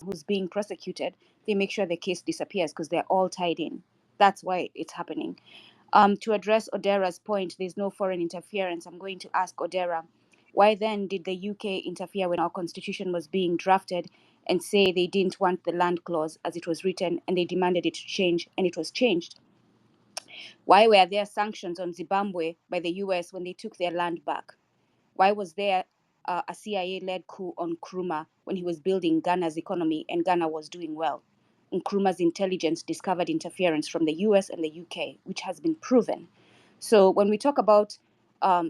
who's being prosecuted, they make sure the case disappears because they're all tied in. That's why it's happening. To address Odera's point, there's no foreign interference. I'm going to ask Odera, why then did the UK interfere when our constitution was being drafted and say they didn't want the land clause as it was written and they demanded it to change and it was changed? Why were there sanctions on Zimbabwe by the US when they took their land back? Why was there a CIA-led coup on Nkrumah when he was building Ghana's economy and Ghana was doing well? Nkrumah's intelligence discovered interference from the US and the UK, which has been proven. So when we talk about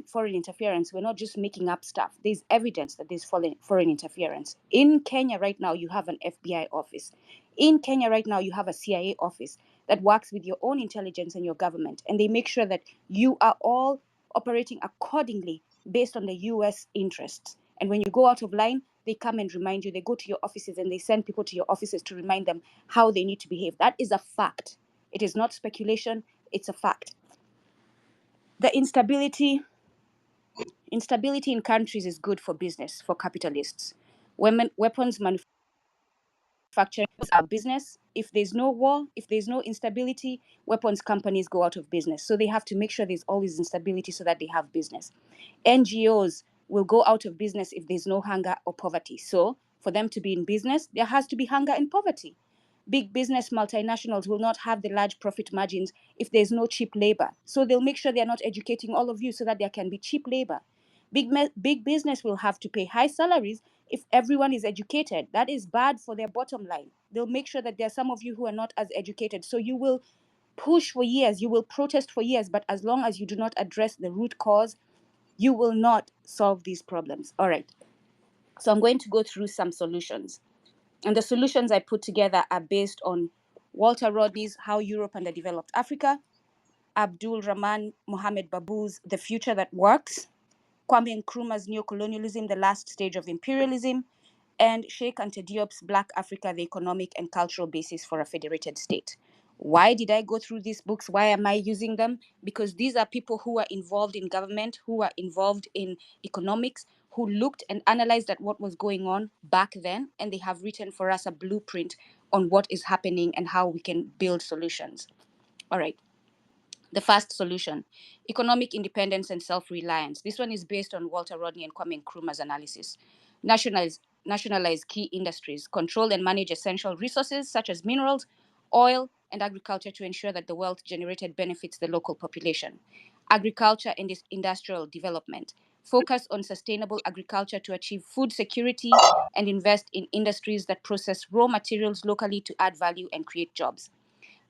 foreign interference, we're not just making up stuff. There's evidence that there's foreign interference. In Kenya right now, you have an FBI office. In Kenya right now, you have a CIA office that works with your own intelligence and your government, and they make sure that you are all operating accordingly based on the US interests. And when you go out of line, they come and remind you. They go to your offices and they send people to your offices to remind them how they need to behave. That is a fact. It is not speculation, it's a fact. The instability in countries is good for business, for capitalists. Weapons manufacturing are business. If there's no war, if there's no instability, weapons companies go out of business. So they have to make sure there's always instability so that they have business. NGOs will go out of business if there's no hunger or poverty. So for them to be in business, there has to be hunger and poverty. Big business multinationals will not have the large profit margins if there's no cheap labor. So they'll make sure they're not educating all of you so that there can be cheap labor. Big business will have to pay high salaries if everyone is educated. That is bad for their bottom line. They'll make sure that there are some of you who are not as educated. So you will push for years, you will protest for years, but as long as you do not address the root cause, you will not solve these problems. All right. So I'm going to go through some solutions. And the solutions I put together are based on Walter Rodney's How Europe Underdeveloped Africa, Abdul Rahman Mohamed Babu's The Future That Works, Kwame Nkrumah's Neocolonialism, The Last Stage of Imperialism, and Sheikh Anta Diop's Black Africa, The Economic and Cultural Basis for a Federated State. Why did I go through these books? Why am I using them? Because these are people who are involved in government, who are involved in economics, who looked and analyzed at what was going on back then, and they have written for us a blueprint on what is happening and how we can build solutions. All right. The first solution, economic independence and self-reliance. This one is based on Walter Rodney and Kwame Nkrumah's analysis. Nationalize key industries, control and manage essential resources such as minerals, oil, and agriculture to ensure that the wealth generated benefits the local population. Agriculture and industrial development. Focus on sustainable agriculture to achieve food security and invest in industries that process raw materials locally to add value and create jobs.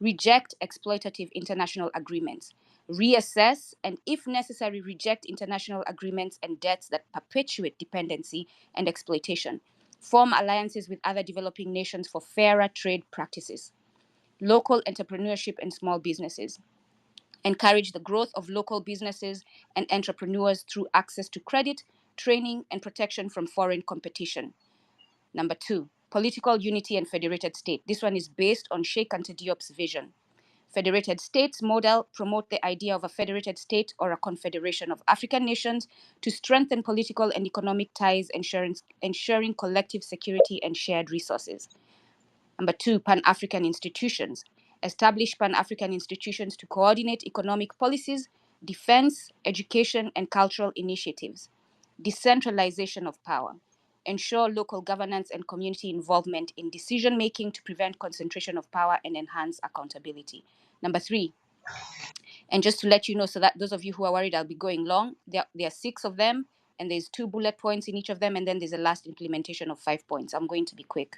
Reject exploitative international agreements, reassess and, if necessary, reject international agreements and debts that perpetuate dependency and exploitation, form alliances with other developing nations for fairer trade practices, local entrepreneurship and small businesses, encourage the growth of local businesses and entrepreneurs through access to credit, training, and protection from foreign competition. Number 2, political unity and federated state. This one is based on Sheikh Anta Diop's vision. Federated states model promote the idea of a federated state or a confederation of African nations to strengthen political and economic ties, ensuring collective security and shared resources. Number 2, Pan-African institutions. Establish Pan-African institutions to coordinate economic policies, defense, education, and cultural initiatives. Decentralization of power. Ensure local governance and community involvement in decision-making to prevent concentration of power and enhance accountability. Number 3, and just to let you know, so that those of you who are worried I'll be going long, there are 6 of them, and there's 2 bullet points in each of them, and then there's a last implementation of 5 points. I'm going to be quick.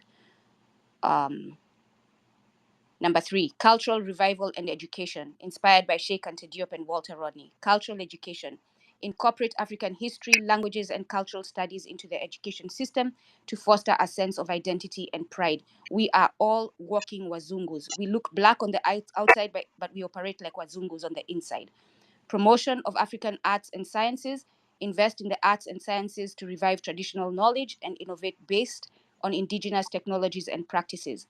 Number 3, cultural revival and education, inspired by Sheikh Anta Diop and Walter Rodney. Cultural education. Incorporate African history, languages, and cultural studies into the education system to foster a sense of identity and pride. We are all walking Wazungus. We look black on the outside, but we operate like Wazungus on the inside. Promotion of African arts and sciences. Invest in the arts and sciences to revive traditional knowledge and innovate based on indigenous technologies and practices.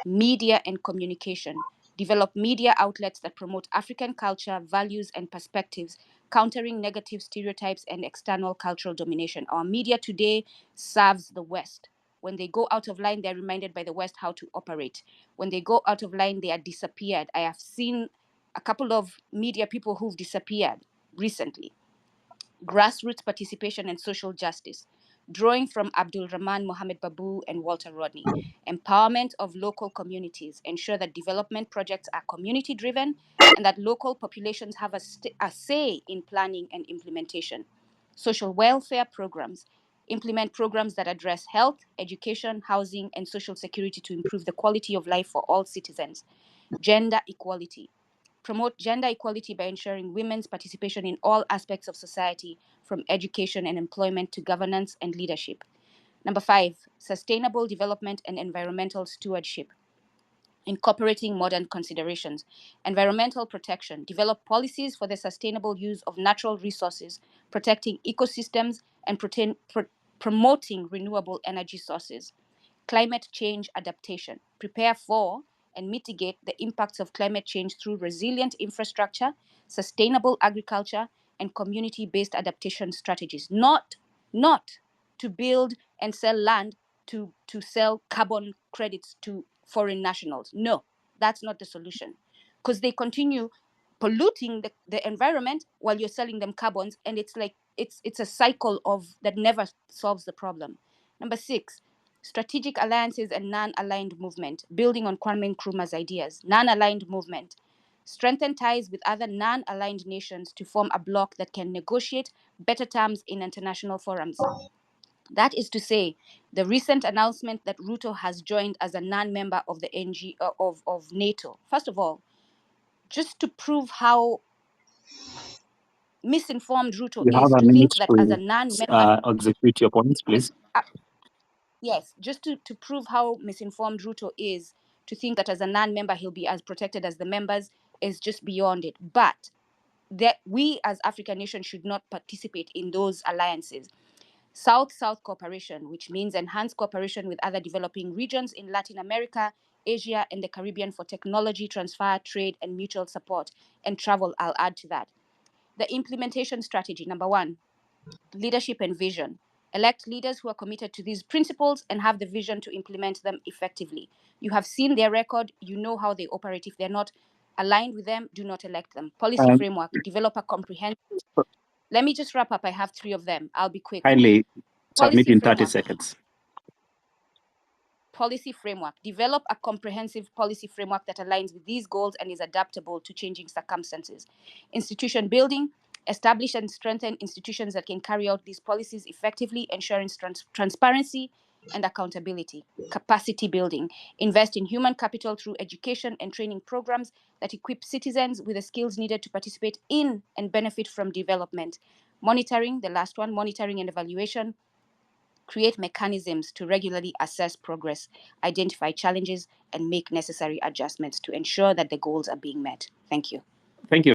Media and communication. Develop media outlets that promote African culture, values, and perspectives, countering negative stereotypes and external cultural domination. Our media today serves the West. When they go out of line, they're reminded by the West how to operate. When they go out of line, they are disappeared. I have seen a couple of media people who've disappeared recently. Grassroots participation and social justice, drawing from Abdul Rahman Mohamed Babu and Walter Rodney. Empowerment of local communities, ensure that development projects are community driven and that local populations have a say in planning and implementation. Social welfare programs, implement programs that address health, education, housing, and social security to improve the quality of life for all citizens. Gender equality, promote gender equality by ensuring women's participation in all aspects of society, from education and employment to governance and leadership. Number 5, sustainable development and environmental stewardship, incorporating modern considerations. Environmental protection, develop policies for the sustainable use of natural resources, protecting ecosystems and promoting renewable energy sources. Climate change adaptation, prepare for and mitigate the impacts of climate change through resilient infrastructure, sustainable agriculture, and community-based adaptation strategies. Not to build and sell land to sell carbon credits to foreign nationals. No, that's not the solution, because they continue polluting the environment while you're selling them carbons, and it's like it's a cycle of that never solves the problem. Number 6, strategic alliances and non-aligned movement, building on Kwame Nkrumah's ideas. Non-aligned movement, strengthen ties with other non-aligned nations to form a bloc that can negotiate better terms in international forums. That is to say, the recent announcement that Ruto has joined as a non-member of the of NATO. First of all, just to prove how misinformed Ruto You have is a to think minute that as a to non-member, execute your points, please. yes, just to prove how misinformed Ruto is to think that as a non-member he'll be as protected as the members is just beyond it. But that we as African nations should not participate in those alliances. South-South cooperation, which means enhanced cooperation with other developing regions in Latin America, Asia, and the Caribbean for technology transfer, trade, and mutual support, and travel, I'll add to that. The implementation strategy, number 1, leadership and vision. Elect leaders who are committed to these principles and have the vision to implement them effectively. You have seen their record, you know how they operate. If they're not aligned with them, do not elect them. Policy And framework, develop a comprehensive. Let me just wrap up. I have 3 of them. I'll be quick. kindly submit Policy in 30 framework. seconds. Policy framework. Develop a comprehensive policy framework that aligns with these goals and is adaptable to changing circumstances. Institution building. Establish and strengthen institutions that can carry out these policies effectively, ensuring transparency and accountability. Capacity building. Invest in human capital through education and training programs that equip citizens with the skills needed to participate in and benefit from development. Monitoring, the last one, monitoring and evaluation. Create mechanisms to regularly assess progress, identify challenges, and make necessary adjustments to ensure that the goals are being met. Thank you. Thank you.